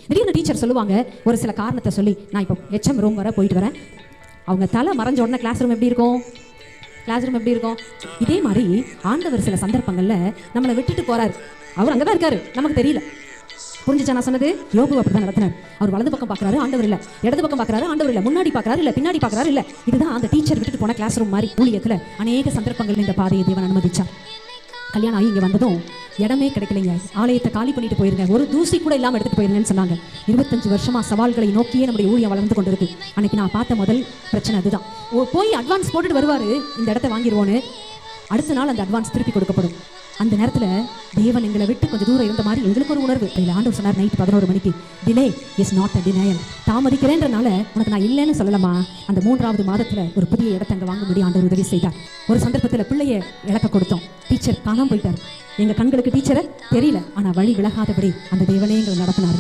திடீர்னு டீச்சர் சொல்லுவாங்க ஒரு சில காரணத்தை சொல்லி, நான் இப்போ HM ரூம் வர போயிட்டு வரேன். அவங்க தலை மறைஞ்ச உடனே கிளாஸ் ரூம் எப்படி இருக்கும்? இதே மாதிரி ஆண்டவர் சில சந்தர்ப்பங்கள்ல நம்மளை விட்டுட்டு போறாரு. அவர் அங்கதான் இருக்காரு, நமக்கு தெரியல. புரிஞ்சுச்சா நான் சொன்னது? யோபு அப்படிதான் நடத்தினார். அவர் வலது பக்கம் பார்க்கறாரு, ஆண்டவர் இல்ல. இடது பக்கம் பார்க்கறாரு, ஆண்டவர் இல்ல. முன்னாடி பார்க்கறாரு இல்ல, பின்னாடி பார்க்கறாரு இல்ல. இதுதான் அந்த டீச்சர் விட்டுட்டு போன கிளாஸ் ரூம் மாதிரி. ஊழியத்துல அநேக சந்தர்ப்பங்கள் இந்த பாதையை தேவன் அனுமதிச்சார். கல்யாணம் ஆகி இங்கே வந்ததும் இடமே கிடைக்கலைங்க. ஆலயத்தை காலி பண்ணிட்டு போயிருங்க, ஒரு தூசி கூட இல்லாமல் எடுத்துட்டு போயிருங்கன்னு சொன்னாங்க. 25 வருஷமா சவால்களை நோக்கியே நம்முடைய ஊழியம் வளர்ந்து கொண்டிருக்கு. அன்னைக்கு நான் பார்த்த முதல் பிரச்சனை அதுதான். போய் அட்வான்ஸ் போட்டுட்டு வருவாரு, இந்த இடத்த வாங்கிடுவோன்னு. அடுத்த நாள் அந்த அட்வான்ஸ் திருப்பி கொடுக்கப்படும். அந்த நேரத்தில் தேவன் எங்களை விட்டு கொஞ்சம் தூரம் இருந்த மாதிரி எங்களுக்கு ஒரு உணர்வு. இதில் ஆண்டவர் சொன்னார் நைட் 11 மணிக்கு, delay is not a denial. தாமதிக்கிறேன்றனால உனக்கு நான் இல்லைன்னு சொல்லலாமா? அந்த 3வது மாதத்தில் ஒரு புதிய இடத்தை அங்கே வாங்க முடியும் ஆண்டவர் உதவி செய்தார். ஒரு சந்தர்ப்பத்தில் பிள்ளைய இழக்க கொடுத்தோம். டீச்சர் காணாமல் போயிட்டார். எங்கள் கண்களுக்கு டீச்சரை தெரியல, ஆனால் வழி விலகாதபடி அந்த தேவனே எங்களை நடத்தினார்.